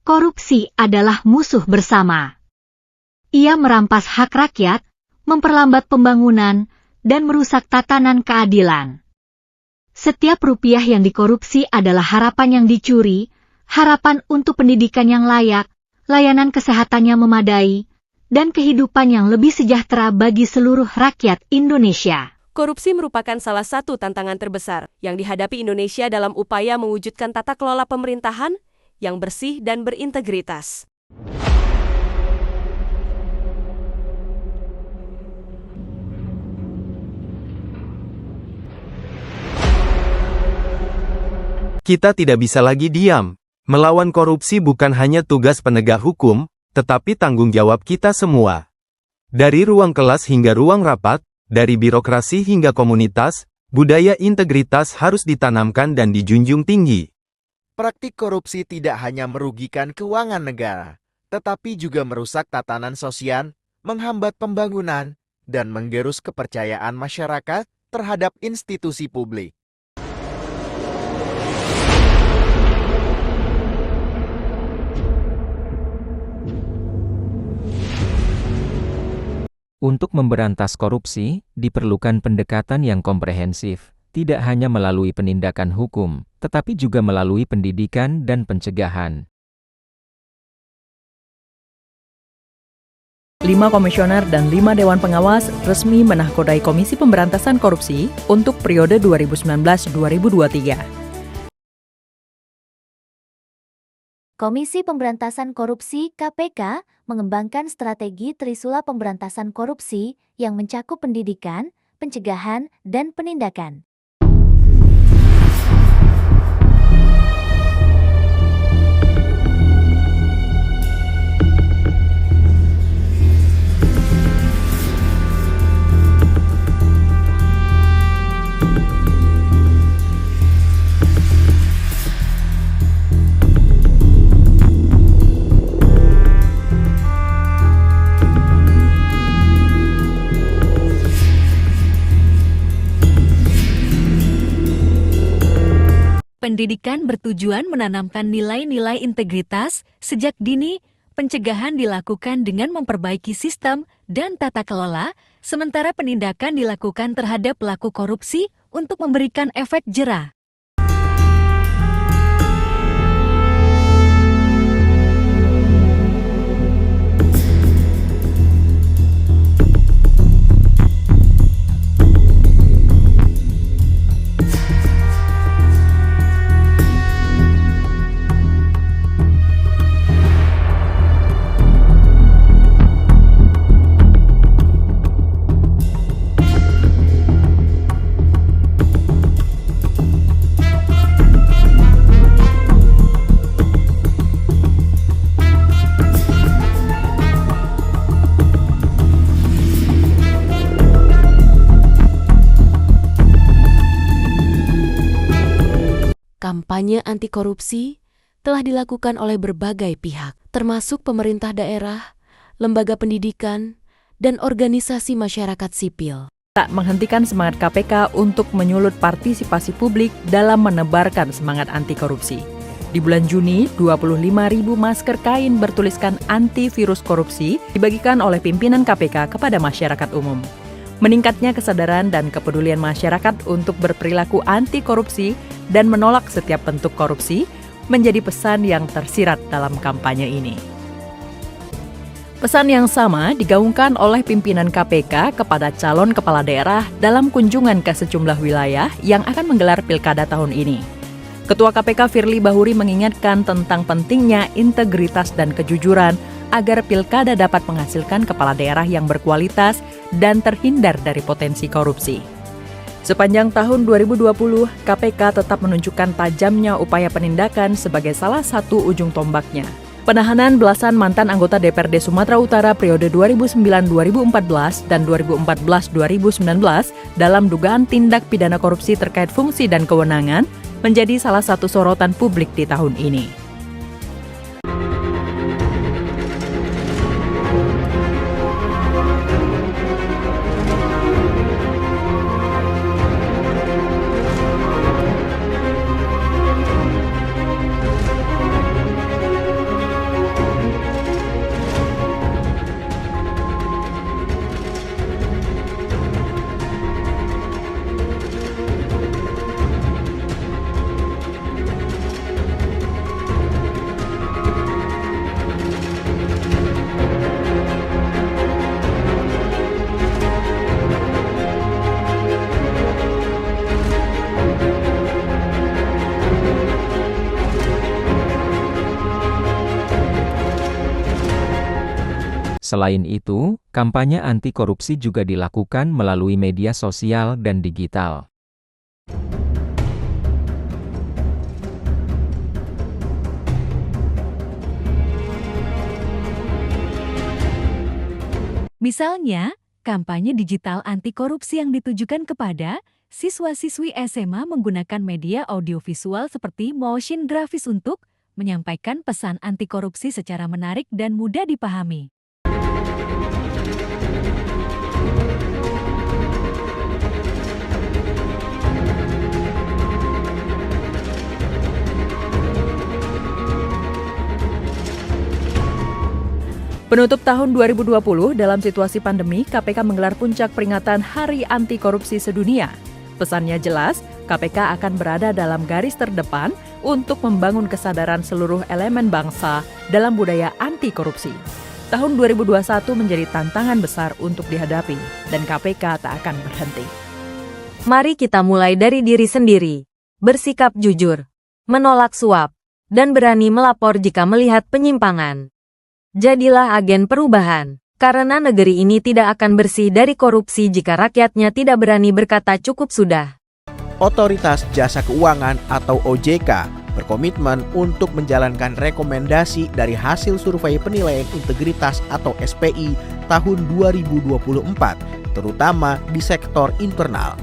korupsi adalah musuh bersama. Ia merampas hak rakyat, memperlambat pembangunan, dan merusak tatanan keadilan. Setiap rupiah yang dikorupsi adalah harapan yang dicuri, harapan untuk pendidikan yang layak, layanan kesehatan yang memadai, dan kehidupan yang lebih sejahtera bagi seluruh rakyat Indonesia. Korupsi merupakan salah satu tantangan terbesar yang dihadapi Indonesia dalam upaya mewujudkan tata kelola pemerintahan yang bersih dan berintegritas. Kita tidak bisa lagi diam. Melawan korupsi bukan hanya tugas penegak hukum, tetapi tanggung jawab kita semua. Dari ruang kelas hingga ruang rapat, dari birokrasi hingga komunitas, budaya integritas harus ditanamkan dan dijunjung tinggi. Praktik korupsi tidak hanya merugikan keuangan negara, tetapi juga merusak tatanan sosial, menghambat pembangunan, dan menggerus kepercayaan masyarakat terhadap institusi publik. Untuk memberantas korupsi, diperlukan pendekatan yang komprehensif, tidak hanya melalui penindakan hukum, tetapi juga melalui pendidikan dan pencegahan. 5 komisioner dan 5 dewan pengawas resmi menahkodai Komisi Pemberantasan Korupsi untuk periode 2019-2023. Komisi Pemberantasan Korupsi (KPK) mengembangkan strategi Trisula Pemberantasan Korupsi yang mencakup pendidikan, pencegahan, dan penindakan. Pendidikan bertujuan menanamkan nilai-nilai integritas sejak dini. Pencegahan dilakukan dengan memperbaiki sistem dan tata kelola, sementara penindakan dilakukan terhadap pelaku korupsi untuk memberikan efek jera. Kampanye anti korupsi telah dilakukan oleh berbagai pihak, termasuk pemerintah daerah, lembaga pendidikan, dan organisasi masyarakat sipil. Tak menghentikan semangat KPK untuk menyulut partisipasi publik dalam menebarkan semangat anti korupsi. Di bulan Juni, 25.000 masker kain bertuliskan antivirus korupsi dibagikan oleh pimpinan KPK kepada masyarakat umum. Meningkatnya kesadaran dan kepedulian masyarakat untuk berperilaku anti korupsi dan menolak setiap bentuk korupsi menjadi pesan yang tersirat dalam kampanye ini. Pesan yang sama digaungkan oleh pimpinan KPK kepada calon kepala daerah dalam kunjungan ke sejumlah wilayah yang akan menggelar pilkada tahun ini. Ketua KPK Firly Bahuri mengingatkan tentang pentingnya integritas dan kejujuran agar pilkada dapat menghasilkan kepala daerah yang berkualitas dan terhindar dari potensi korupsi. Sepanjang tahun 2020, KPK tetap menunjukkan tajamnya upaya penindakan sebagai salah satu ujung tombaknya. Penahanan belasan mantan anggota DPRD Sumatera Utara periode 2009-2014 dan 2014-2019 dalam dugaan tindak pidana korupsi terkait fungsi dan kewenangan menjadi salah satu sorotan publik di tahun ini. Selain itu, kampanye anti korupsi juga dilakukan melalui media sosial dan digital. Misalnya, kampanye digital anti korupsi yang ditujukan kepada siswa-siswi SMA menggunakan media audiovisual seperti motion grafis untuk menyampaikan pesan anti korupsi secara menarik dan mudah dipahami. Penutup tahun 2020, dalam situasi pandemi, KPK menggelar puncak peringatan Hari Anti Korupsi Sedunia. Pesannya jelas, KPK akan berada dalam garis terdepan untuk membangun kesadaran seluruh elemen bangsa dalam budaya anti korupsi. Tahun 2021 menjadi tantangan besar untuk dihadapi, dan KPK tak akan berhenti. Mari kita mulai dari diri sendiri, bersikap jujur, menolak suap, dan berani melapor jika melihat penyimpangan. Jadilah agen perubahan, karena negeri ini tidak akan bersih dari korupsi jika rakyatnya tidak berani berkata cukup sudah. Otoritas Jasa Keuangan atau OJK berkomitmen untuk menjalankan rekomendasi dari hasil survei penilaian integritas atau SPI tahun 2024, terutama di sektor internal.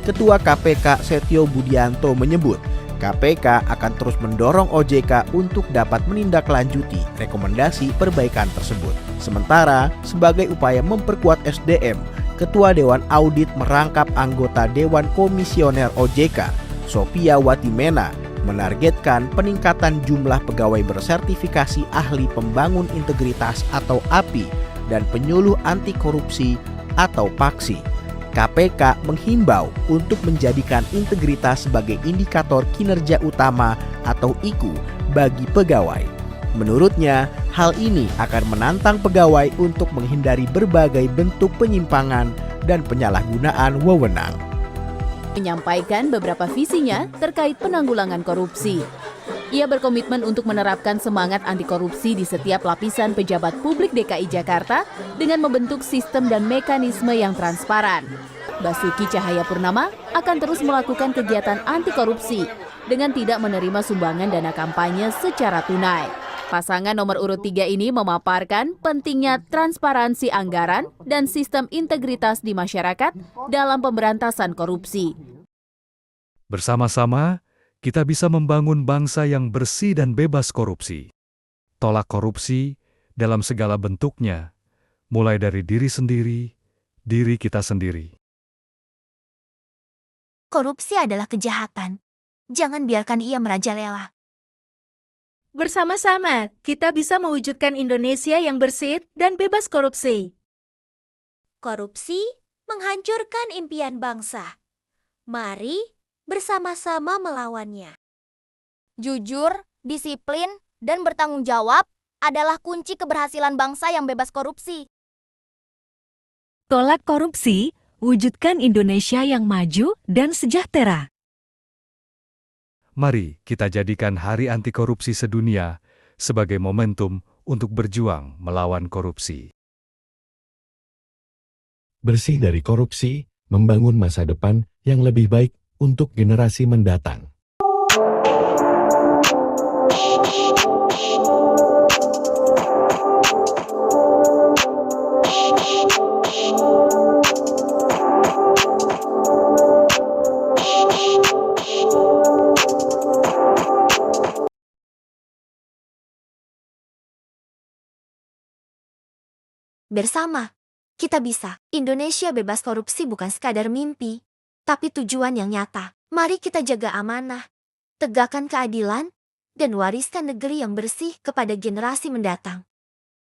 Ketua KPK Setio Budianto menyebut, KPK akan terus mendorong OJK untuk dapat menindaklanjuti rekomendasi perbaikan tersebut. Sementara, sebagai upaya memperkuat SDM, Ketua Dewan Audit merangkap anggota Dewan Komisioner OJK, Sophia Watimena, menargetkan peningkatan jumlah pegawai bersertifikasi ahli pembangun integritas atau API dan penyuluh anti korupsi atau PAKSI. KPK menghimbau untuk menjadikan integritas sebagai indikator kinerja utama atau IKU bagi pegawai. Menurutnya, hal ini akan menantang pegawai untuk menghindari berbagai bentuk penyimpangan dan penyalahgunaan wewenang. Menyampaikan beberapa visinya terkait penanggulangan korupsi. Ia berkomitmen untuk menerapkan semangat anti korupsi di setiap lapisan pejabat publik DKI Jakarta dengan membentuk sistem dan mekanisme yang transparan. Basuki Cahayapurnama akan terus melakukan kegiatan anti korupsi dengan tidak menerima sumbangan dana kampanye secara tunai. Pasangan nomor urut 3 ini memaparkan pentingnya transparansi anggaran dan sistem integritas di masyarakat dalam pemberantasan korupsi. Bersama-sama, kita bisa membangun bangsa yang bersih dan bebas korupsi. Tolak korupsi dalam segala bentuknya, mulai dari diri sendiri, diri kita sendiri. Korupsi adalah kejahatan. Jangan biarkan ia merajalela. Bersama-sama, kita bisa mewujudkan Indonesia yang bersih dan bebas korupsi. Korupsi menghancurkan impian bangsa. Mari bersama-sama melawannya. Jujur, disiplin, dan bertanggung jawab adalah kunci keberhasilan bangsa yang bebas korupsi. Tolak korupsi, wujudkan Indonesia yang maju dan sejahtera. Mari kita jadikan Hari Anti Korupsi Sedunia sebagai momentum untuk berjuang melawan korupsi. Bersih dari korupsi, membangun masa depan yang lebih baik untuk generasi mendatang. Bersama, kita bisa. Indonesia bebas korupsi bukan sekadar mimpi, tapi tujuan yang nyata. Mari kita jaga amanah, tegakkan keadilan, dan wariskan negeri yang bersih kepada generasi mendatang.